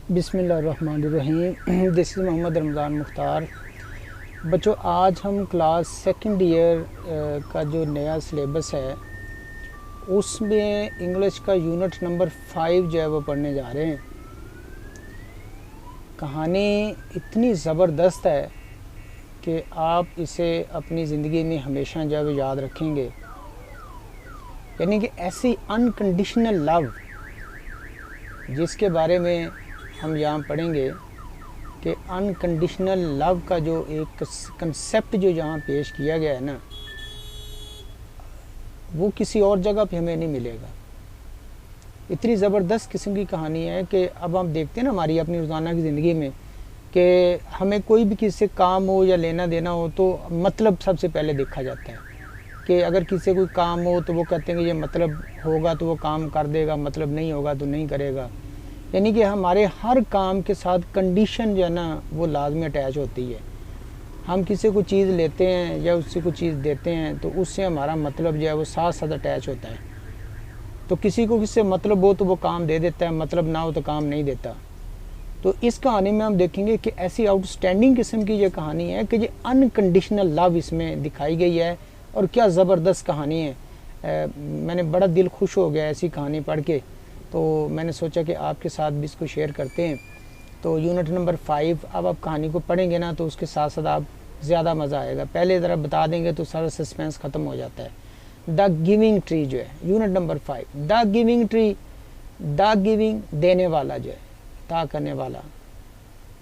बिस्मिल्लाहिर्रहमानिर्रहीम। This is Mohammad Ramzan Mukhtar. बच्चों, आज हम क्लास सेकंड ईयर का जो नया सिलेबस है उसमें इंग्लिश का यूनिट नंबर 5 जो है वो पढ़ने जा रहे हैं। कहानी इतनी ज़बरदस्त है कि आप इसे अपनी ज़िंदगी में हमेशा जो है वो याद रखेंगे। यानी कि ऐसी अनकंडीशनल लव जिसके बारे में हम यहाँ पढ़ेंगे कि अनकंडीशनल लव का जो एक कंसेप्ट जो यहाँ पेश किया गया है ना, वो किसी और जगह पे हमें नहीं मिलेगा। इतनी ज़बरदस्त किस्म की कहानी है कि अब हम देखते हैं ना हमारी अपनी रोज़ाना की ज़िंदगी में कि हमें कोई भी किसी से काम हो या लेना देना हो तो मतलब सबसे पहले देखा जाता है कि अगर किसी से कोई काम हो तो वो कहते हैं कि ये मतलब होगा तो वो काम कर देगा, मतलब नहीं होगा तो नहीं करेगा। यानी कि हमारे हर काम के साथ कंडीशन जो है ना वो लाजमी अटैच होती है। हम किसी को चीज़ लेते हैं या उससे कोई चीज़ देते हैं तो उससे हमारा मतलब जो है वो साथ साथ अटैच होता है। तो किसी को किससे मतलब हो तो वो काम दे देता है, मतलब ना हो तो काम नहीं देता। तो इस कहानी में हम देखेंगे कि ऐसी आउटस्टैंडिंग किस्म की ये कहानी है कि ये अनकंडीशनल लव इसमें दिखाई गई है और क्या ज़बरदस्त कहानी है। मैंने बड़ा दिल खुश हो गया ऐसी कहानी पढ़ के, तो मैंने सोचा कि आपके साथ भी इसको शेयर करते हैं। तो यूनिट नंबर 5 अब आप कहानी को पढ़ेंगे ना तो उसके साथ साथ आप ज़्यादा मज़ा आएगा। पहले ज़रा बता देंगे तो सारा सस्पेंस ख़त्म हो जाता है। द गिविंग ट्री जो है unit number 5, the giving tree. The giving देने वाला जो है, ता करने वाला,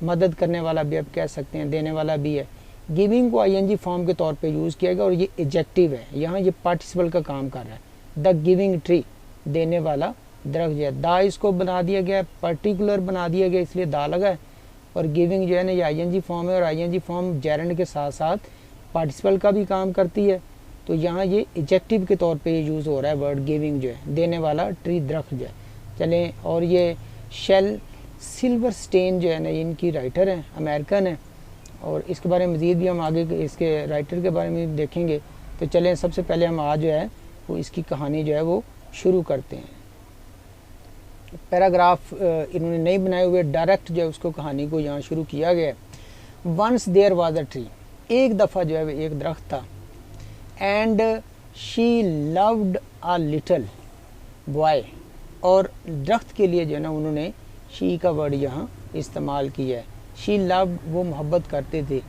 मदद करने वाला भी आप कह सकते हैं, देने वाला भी है। गिविंग को आईएनजी फॉर्म के तौर पे यूज़ किया गया और ये एडजेक्टिव है, यहाँ ये पार्टिसिपल का काम कर रहा है। द गिविंग ट्री, देने वाला दरख्त जो है। दा इसको बना दिया गया, पर्टिकुलर बना दिया गया इसलिए दा लगा है। और गिविंग जो है ना ये आईएनजी फॉर्म है और आईएनजी फॉर्म जेरेंड के साथ साथ पार्टिसिपल का भी काम करती है। तो यहाँ ये एडजेक्टिव के तौर पे यूज़ हो रहा है वर्ड गिविंग जो है, देने वाला ट्री दरख्त जो है। चलें, और ये शेल सिल्वरस्टेन जो है ना इनकी राइटर हैं, अमेरिकन है और इसके बारे में मज़ीद भी हम आगे इसके राइटर के बारे में देखेंगे। तो चलें, सबसे पहले हम आज जो है वो इसकी कहानी जो है वो शुरू करते हैं। पैराग्राफ इन्होंने नहीं बनाए हुए, डायरेक्ट जो है उसको कहानी को यहाँ शुरू किया गया। Once there was a tree, एक दफ़ा जो है एक दरख्त था। And she loved a little boy, और दरख्त के लिए जो है ना उन्होंने शी का वर्ड यहाँ इस्तेमाल किया है। शी लव, वो मोहब्बत करते थे,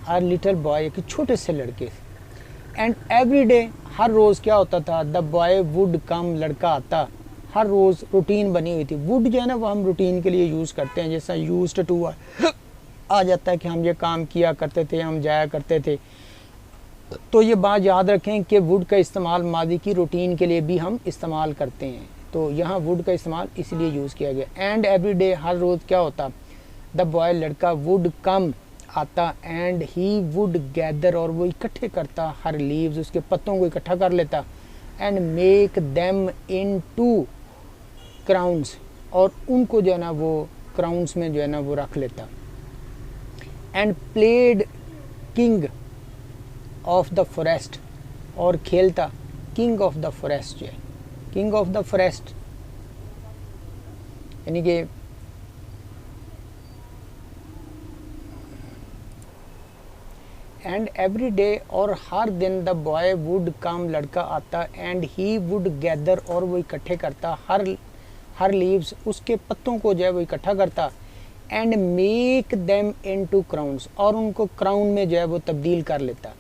अ लिटिल बॉय, एक छोटे से लड़के थे। एंड एवरी डे, हर रोज़ क्या होता था, द बॉय वुड कम, लड़का आता। हर रोज़ रूटीन बनी हुई थी। वुड जो है ना वो हम रूटीन के लिए यूज़ करते हैं, जैसा यूज्ड टू आ जाता है कि हम ये काम किया करते थे, हम जाया करते थे। तो ये बात याद रखें कि वुड का इस्तेमाल माजी की रूटीन के लिए भी हम इस्तेमाल करते हैं। तो यहाँ वुड का इस्तेमाल इसलिए यूज़ किया गया। एंड एवरी डे, हर रोज़ क्या होता, द बॉय, लड़का, वुड कम, आता। एंड ही वुड गैदर, और वो इकट्ठे करता, हर लीव्स, उसके पत्तों को इकट्ठा कर लेता। And make them into crowns, और उनको जो है ना वो क्राउन्स में जो है ना वो रख लेता। And played king of the forest, और खेलता किंग ऑफ द फॉरेस्ट जो है। किंग ऑफ द फॉरेस्ट यानी कि एंड एवरी डे, और हर दिन, द बॉय वुड कम, लड़का आता। एंड ही वुड गैदर, और वो इकट्ठे करता, हर लीव्स, उसके पत्तों को जो है वो इकट्ठा करता। And make them into crowns, और उनको क्राउन में जो है वो तब्दील कर लेता।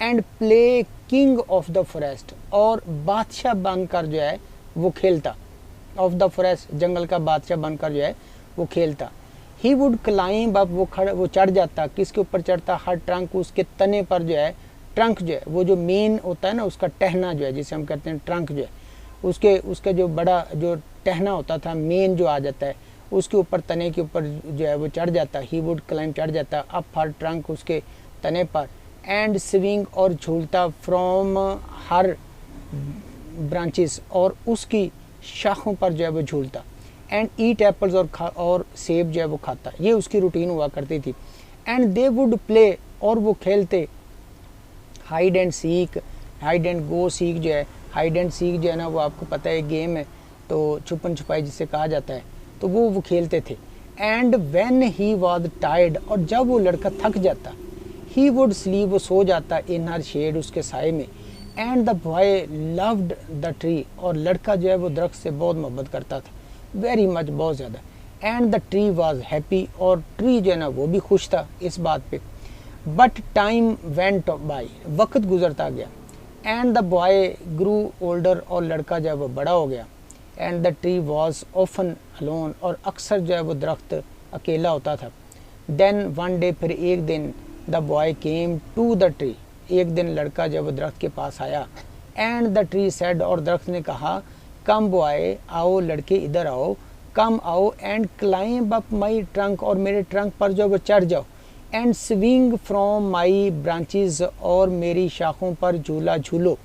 And play king of the forest, और बादशाह बनकर जो है वो खेलता। ऑफ द फॉरेस्ट, जंगल का बादशाह बनकर जो है वो खेलता। ही वुड क्लाइंब अप, वो चढ़ जाता। किसके ऊपर चढ़ता, हर ट्रंक, उसके तने पर जो है। ट्रंक जो है वो जो मेन होता है ना उसका टहना जो है, जिसे हम कहते हैं ट्रंक जो है, उसका जो बड़ा जो टहना होता था, मेन जो आ जाता है, उसके ऊपर, तने के ऊपर जो है वो चढ़ जाता। ही वुड क्लाइंब, चढ़ जाता अप हर ट्रंक, उसके तने पर। एंड स्विंग, और झूलता, फ्रॉम हर ब्रांचेस, और उसकी शाखों पर जो है वो झूलता। एंड ईट एप्पल्स, और सेब जो है वो खाता। ये उसकी रूटीन हुआ करती थी। एंड दे वुड प्ले, और वो खेलते hide and seek, hide and go seek जो है, हाइड एंड सीक जो है ना वो आपको पता है गेम है, तो छुपन छुपाई जिसे कहा जाता है, तो वो खेलते थे। And when he was tired, और जब वो लड़का थक जाता, ही वुड स्लीप, वो सो जाता, इन हर शेड, उसके साए में। And the boy loved the tree, और लड़का जो है वो दरख्त से बहुत मोहब्बत करता था, वेरी मच, बहुत ज़्यादा। And the tree was happy, और ट्री जो है ना वो भी खुश था इस बात पे। बट टाइम वेंट बाय, वक्त गुजरता गया। And the boy grew older, और लड़का जो है वो बड़ा हो गया। And the tree was often alone, और अक्सर जो है वो दरख्त अकेला होता था। देन वन डे, फिर एक दिन, the boy came to the tree, एक दिन लड़का जब दरख्त के पास आया। एंड द ट्री सेड, और दरख्त ने कहा, कम बॉय, आओ लड़के इधर आओ, कम आओ, and climb up my trunk, और मेरे ट्रंक पर जो वो चढ़ जाओ। And swing from my branches, और मेरी शाखों पर झूला झूलो।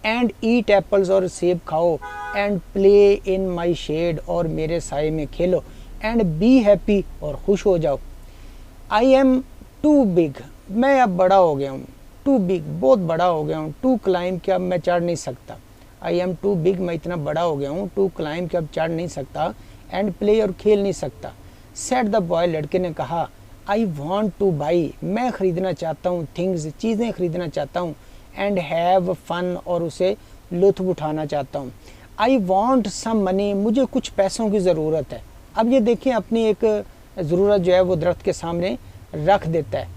एंड ईट एप्पल्स, और सेब खाओ। And play in my shade, और मेरे साए में खेलो। एंड बी हैप्पी, और खुश हो जाओ। आई एम टू बिग, मैं अब बड़ा हो गया हूँ। टू बिग, बहुत बड़ा हो गया हूँ। टू क्लाइंब, कि अब मैं चढ़ नहीं सकता। आई एम टू बिग, मैं इतना बड़ा हो गया हूँ। टू क्लाइंब, कि अब चढ़ नहीं सकता। एंड प्ले, और खेल नहीं सकता। सेड द बॉय, लड़के ने कहा, आई वॉन्ट टू बाई, मैं ख़रीदना चाहता हूँ, थिंग्स, चीज़ें ख़रीदना चाहता हूँ। एंड हैव फन, और उसे लुत्फ़ उठाना चाहता हूँ। आई वॉन्ट सम मनी, मुझे कुछ पैसों की ज़रूरत है। अब ये देखें, अपनी एक ज़रूरत जो है वो दरख्त के सामने रख देता है,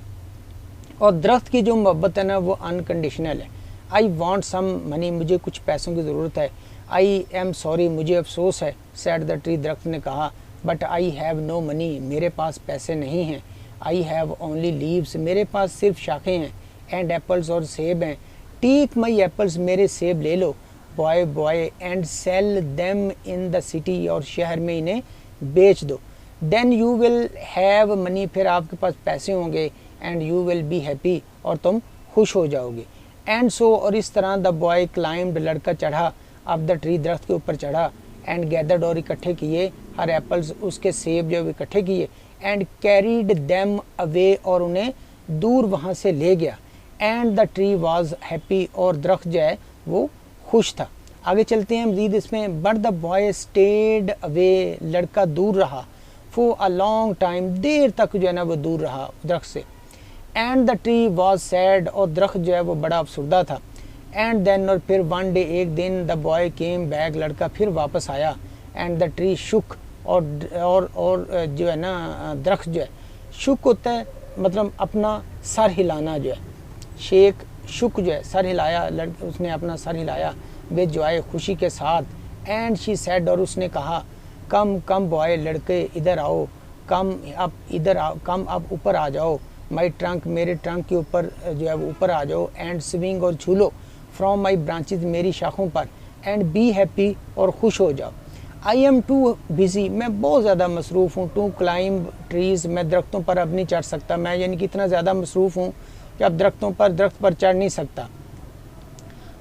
और दरख्त की जो मोहब्बत है ना वो अनकंडीशनल है। आई वॉन्ट सम मनी, मुझे कुछ पैसों की ज़रूरत है। आई एम सॉरी, मुझे अफसोस है। सेड द ट्री, दरख्त ने कहा, but I have no money, मेरे पास पैसे नहीं हैं। आई हैव ओनली लीव्स, मेरे पास सिर्फ शाखें हैं। एंड एप्पल्स, और सेब हैं। टेक माई एप्पल्स, मेरे सेब ले लो। Boy boy, and sell them in the city, और शहर में इन्हें बेच दो। Then you will have money, फिर आपके पास पैसे होंगे। And you will be happy, और तुम खुश हो जाओगे। एंड सो, और इस तरह द बॉय क्लाइंब्ड, लड़का चढ़ा, अब द ट्री, दरख्त के ऊपर चढ़ा। एंड गैदर्ड, और इकट्ठे किए, हर एप्पल्स, उसके सेब जो इकट्ठे किए। एंड कैरीड देम अवे, और उन्हें दूर वहाँ से ले गया। And the tree was happy, और दरख्त जो है वो खुश था। आगे चलते हैं मजीद इसमें। But the boy stayed away, लड़का दूर रहा। फॉर अ लॉन्ग टाइम, देर तक जो है ना वो दूर रहा दरख्त से। And the tree was sad, और दरख्त जो है वो बड़ा अफसुर्दा था। एंड देन, और फिर वन डे, एक दिन, द बॉय केम बैक, लड़का फिर वापस आया। एंड द ट्री शुक, और जो है ना दरख्त जो है, शुक होता है मतलब अपना सर हिलाना जो है, शेख शुक जो है, सर हिलाया, उसने अपना सर हिलाया विद जॉय, खुशी के साथ। एंड शी सेड, और उसने कहा, कम कम बॉय, लड़के इधर आओ, कम अब इधर आओ, कम अब ऊपर आ जाओ। माई ट्रंक, मेरे ट्रंक के ऊपर जो है वो ऊपर आ जाओ। एंड स्विंग, और झूलो। फ्रॉम माई ब्रांचेज, मेरी शाखों पर। एंड बी हैप्पी, और खुश हो जाओ। आई एम टू बिजी, मैं बहुत ज़्यादा मसरूफ़ हूँ। टू क्लाइंब ट्रीज़, मैं दरख्तों पर अब नहीं चढ़ सकता। मैं यानी कि इतना ज़्यादा मसरूफ़ हूँ कि अब दरख्त पर चढ़ नहीं सकता,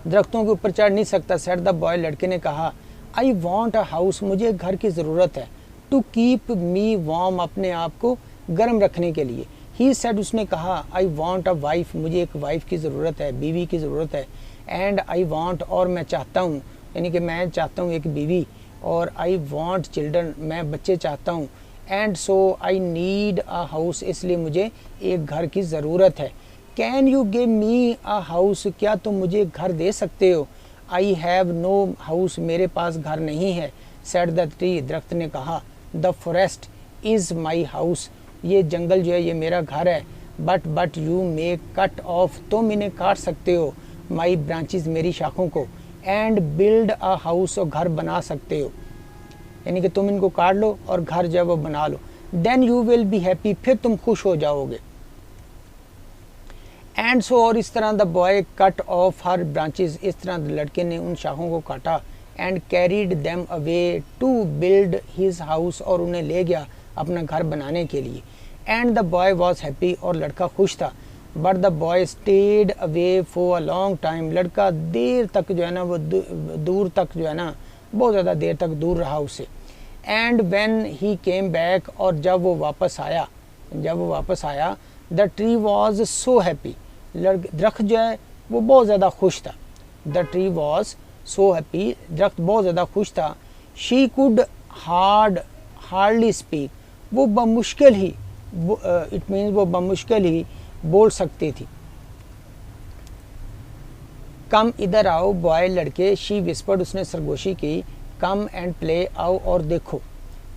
दरख्तों के ऊपर चढ़ नहीं सकता। सेड द बॉय, लड़के ने कहा, आई वॉन्ट अ हाउस, मुझे घर की ज़रूरत है। टू कीप मी वार्म, अपने आप को गर्म रखने के लिए। ही सेड, उसने कहा, आई वॉन्ट अ वाइफ, मुझे एक वाइफ की ज़रूरत है, बीवी की ज़रूरत है। एंड आई वॉन्ट, और मैं चाहता हूँ, यानी कि मैं चाहता हूँ एक बीवी। और आई वॉन्ट चिल्ड्रन, मैं बच्चे चाहता हूँ। And so I need a house, इसलिए मुझे एक घर की ज़रूरत है। Can you give me a house, क्या तुम मुझे घर दे सकते हो। आई हैव नो हाउस, मेरे पास घर नहीं है। सेड द ट्री, दरख्त ने कहा, the forest is my house, ये जंगल जो है ये मेरा घर है। But you may cut off, तुम इन्हें काट सकते हो। माई ब्रांचेज, मेरी शाखों को। एंड बिल्ड अ हाउस, और घर बना सकते हो, यानी कि तुम इनको काट लो और घर जो है वो बना लो। Then you will be happy, फिर तुम खुश हो जाओगे। एंड सो, और इस तरह the boy cut off her branches, इस तरह लड़के ने उन शाखों को काटा। And carried them away to build his house, और उन्हें ले गया अपना घर बनाने के लिए। And the boy was happy, और लड़का खुश था। But the boy stayed away for a long time, लड़का देर तक जो है ना वो दूर तक जो है ना बहुत ज़्यादा देर तक दूर रहा उससे। And when he came back, और जब वो वापस आया, the tree was so happy, दरख्त जो है वो बहुत ज़्यादा खुश था। The tree was so happy, दरख्त बहुत ज़्यादा खुश था। शी कुड हार्डली स्पीक, वो बमुश्किल ही इट मीन्स वो बमुश्किल ही बोल सकती थी। कम इधर आओ बॉय लड़के, शी विस्पर्ड, उसने सरगोशी की। कम एंड प्ले, आओ और देखो।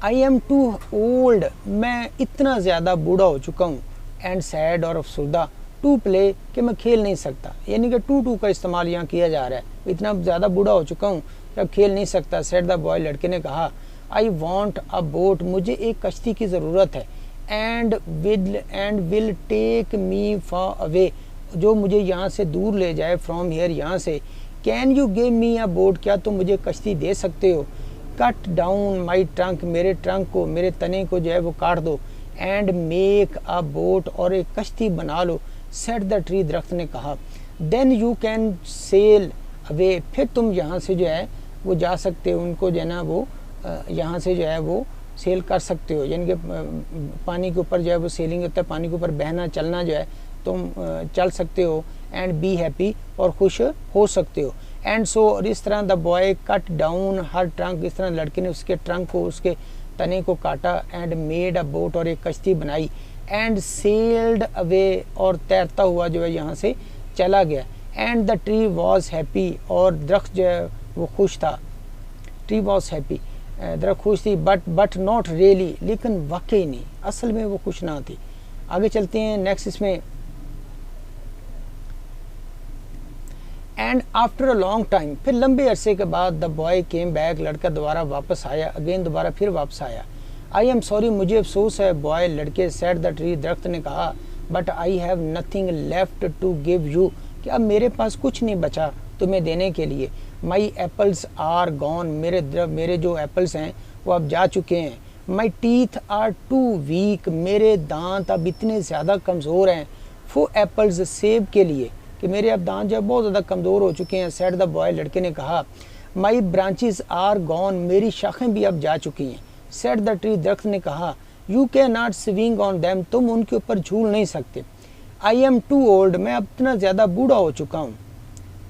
आई एम टू ओल्ड, मैं इतना ज़्यादा बूढ़ा हो चुका हूँ। एंड सैड, और अफसुर्दा। टू प्ले, कि मैं खेल नहीं सकता, यानी कि टू का इस्तेमाल यहाँ किया जा रहा है। इतना ज़्यादा बूढ़ा हो चुका हूँ कि अब खेल नहीं सकता। सैड द बॉय, लड़के ने कहा। आई वॉन्ट अ बोट, मुझे एक कश्ती की ज़रूरत है। And will take me far away, जो मुझे यहाँ से दूर ले जाए। फ्रॉम हियर, यहाँ से। Can you give me a boat, क्या तुम मुझे कश्ती दे सकते हो। कट डाउन माई ट्रंक, मेरे ट्रंक को, मेरे तने को जो है वो काट दो। एंड मेक अ बोट, और एक कश्ती बना लो। सेट द ट्री, दरख्त ने कहा। Then you can sail away, फिर तुम यहाँ से जो है वो जा सकते हो, उनको जो है ना वो यहाँ से जो है वो सेल कर सकते हो, यानी कि पानी के ऊपर जो है वो सेलिंग होता है, पानी के ऊपर बहना चलना जो है तुम चल सकते हो। एंड बी हैप्पी, और खुश हो सकते हो। एंड सो, और इस तरह the boy cut down her trunk, इस तरह लड़के ने उसके ट्रंक को, उसके तने को काटा। एंड मेड अ बोट, और एक कश्ती बनाई। एंड सेल्ड अवे, और तैरता हुआ जो है यहाँ से चला गया। And the tree was happy, और दरख्त जो है वो खुश था। ट्री वॉज हैप्पी, दरख्त खुश थी। बट नॉट रियली, लेकिन वाकई नहीं, असल में वो खुश ना थी। आगे चलते हैं नेक्स्ट इसमें। And after a long time, फिर लंबे अरसे के बाद, द बॉय केम बैक, लड़का दोबारा वापस आया। अगेन, दोबारा फिर वापस आया। आई एम सॉरी, मुझे अफसोस है। बॉय, लड़के। सेड द ट्री, दरख्त ने कहा। But I have nothing left to give you, कि अब मेरे पास कुछ नहीं बचा तुम्हें देने के लिए। माई एप्पल्स आर गॉन, मेरे जो एप्पल्स हैं वो अब जा चुके हैं। My teeth are too weak, मेरे दांत अब इतने ज़्यादा कमज़ोर हैं। फॉर एप्पल्स, सेब के लिए, कि मेरे अब दांत जो है बहुत ज़्यादा कमज़ोर हो चुके हैं। सेड द बॉय, लड़के ने कहा। माई ब्रांचेस आर गॉन, मेरी शाखें भी अब जा चुकी हैं। सेड द ट्री, दरख्त ने कहा। You can not swing on them, तुम उनके ऊपर झूल नहीं सकते। आई एम टू ओल्ड, मैं अब इतना ज़्यादा बूढ़ा हो चुका हूँ।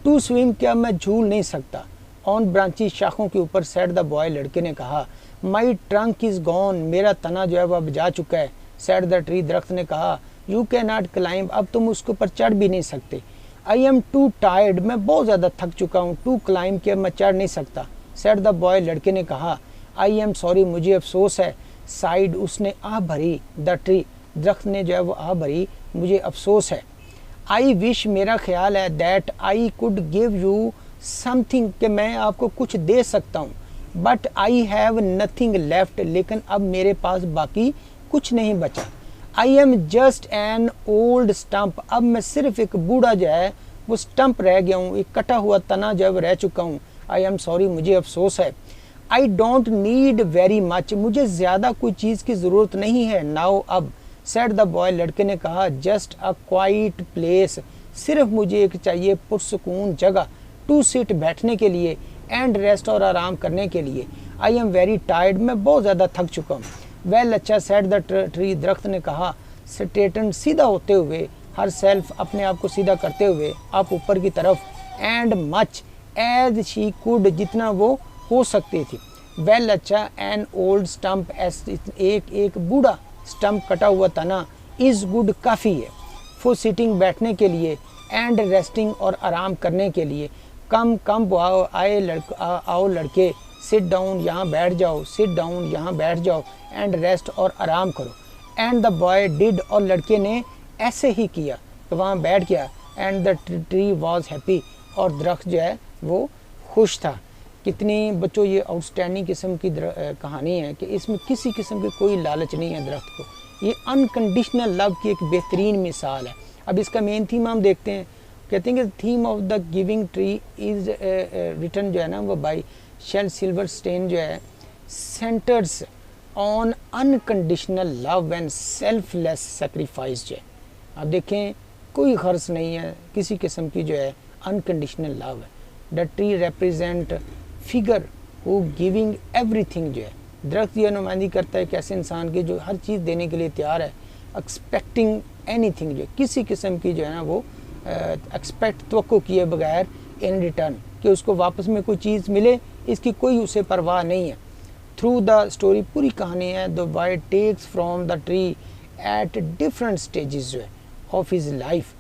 टू स्विम, क्या मैं झूल नहीं सकता। ऑन ब्रांचेस, शाखों के ऊपर। सेड द बॉय, लड़के ने कहा। माई ट्रंक इज़ गॉन, मेरा तना जो है वो अब जा चुका है। सेड द ट्री, दरख्त ने कहा। यू कैन नॉट क्लाइंब, अब तुम उसके ऊपर चढ़ भी नहीं सकते। आई एम टू टायर्ड, मैं बहुत ज़्यादा थक चुका हूँ। टू क्लाइंब, के मैं चढ़ नहीं सकता। सेड द बॉय, लड़के ने कहा। आई एम सॉरी, मुझे अफसोस है। साइड, उसने आह भरी। द ट्री, दरख्त ने जो है वो आह भरी, मुझे अफसोस है। आई विश, मेरा ख्याल है। That I could give you something, कि मैं आपको कुछ दे सकता हूँ। But I have nothing left, लेकिन अब मेरे पास बाकी कुछ नहीं बचा। I am just an old stump, अब मैं सिर्फ एक बूढ़ा जो है वो स्टम्प रह गया हूँ, एक कटा हुआ तना जो है रह चुका हूँ। आई एम सॉरी, मुझे अफसोस है। I don't need very much, मुझे ज़्यादा कोई चीज़ की ज़रूरत नहीं है। नाउ, अब। सेड द बॉय, लड़के ने कहा। जस्ट अ क्वाइट प्लेस, सिर्फ मुझे एक चाहिए पुरसुकून जगह। टू सिट, बैठने के लिए। एंड रेस्ट, और आराम करने के लिए। आई एम वेरी टायर्ड, मैं बहुत ज़्यादा थक चुका हूँ। वेल, अच्छा। सेड द ट्री, दरख्त ने कहा। स्ट्रेटन, सीधा होते हुए। हर सेल्फ, अपने आप को सीधा करते हुए, आप ऊपर की तरफ। And much as she could, जितना वो हो सकती थी। वेल, अच्छा। एन ओल्ड स्टम्प, एक बूढ़ा स्टम्प, कटा हुआ तना। इज़ गुड, काफ़ी है। फॉर सिटिंग, बैठने के लिए। एंड रेस्टिंग, और आराम करने के लिए। कम आओ लड़के। सिट डाउन, यहाँ बैठ जाओ। सिट डाउन, यहाँ बैठ जाओ। एंड रेस्ट, और आराम करो। एंड द बॉय डिड, और लड़के ने ऐसे ही किया, तो वहाँ बैठ गया। And the tree was happy, और दरख्त जो है वो खुश था। कितनी बच्चों ये आउटस्टैंडिंग किस्म की कहानी है कि इसमें किसी किस्म की कोई लालच नहीं है दरख्त को। ये अनकंडीशनल लव की एक बेहतरीन मिसाल है। अब इसका मेन थीम हम देखते हैं। कहते हैं कि theme of the giving tree is written जो है ना वो बाई शेल सिल्वरस्टेन, जो है centres on unconditional love and selfless sacrifice. जो है आप देखें, कोई खर्च नहीं है किसी किस्म की, जो है अनकंडीशनल लव है। The tree represent figure who giving everything, जो है दरख्त ये नुमाइंदी करता है कि ऐसे इंसान की जो हर चीज़ देने के लिए तैयार है। एक्सपेक्टिंग एनीथिंग, जो किसी किस्म की जो है ना वो एक्सपेक्ट तवक्को किए बगैर इन रिटर्न, कि उसको वापस में कोई चीज़ मिले, इसकी कोई उसे परवाह नहीं है। थ्रू द स्टोरी पूरी कहानी है the boy takes from the tree at different stages जो है of his life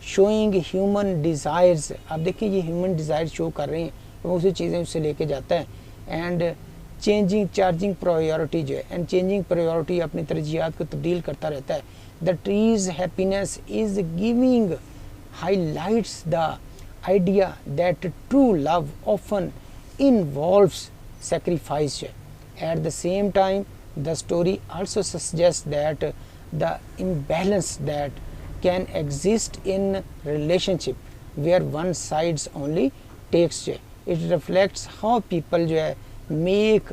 showing human desires. आप देखिए ये ह्यूमन डिज़ायर शो कर रहे हैं, वो उसी चीज़ें उससे लेके जाता है। एंड चेंजिंग चार्जिंग प्रायोरिटी जो है, एंड चेंजिंग प्रायोरिटी अपनी तरजीहात को तब्दील करता रहता है। The trees happiness is giving highlights the idea that true love often involves sacrifice. At the same time, the story also suggests that the imbalance that can exist in relationship where one sides only takes. It reflects how people जो है make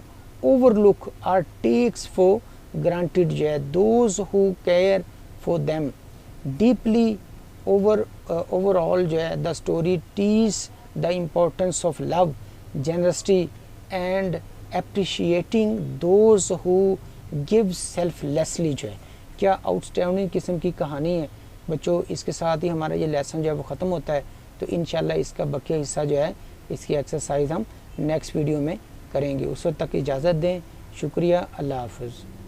overlook or takes for granted जो है those who care for them deeply. Overall जो है the story teaches the importance of love, generosity and appreciating those who give selflessly जो है। क्या outstanding किस्म की कहानी है बच्चों। इसके साथ ही हमारा ये लेसन जो है वो ख़त्म होता है। तो इंशाल्लाह इसका बाकी हिस्सा जो है इसकी एक्सरसाइज हम नेक्स्ट वीडियो में करेंगे। उस वक्त तक इजाज़त दें। शुक्रिया। अल्लाह हाफ़िज़।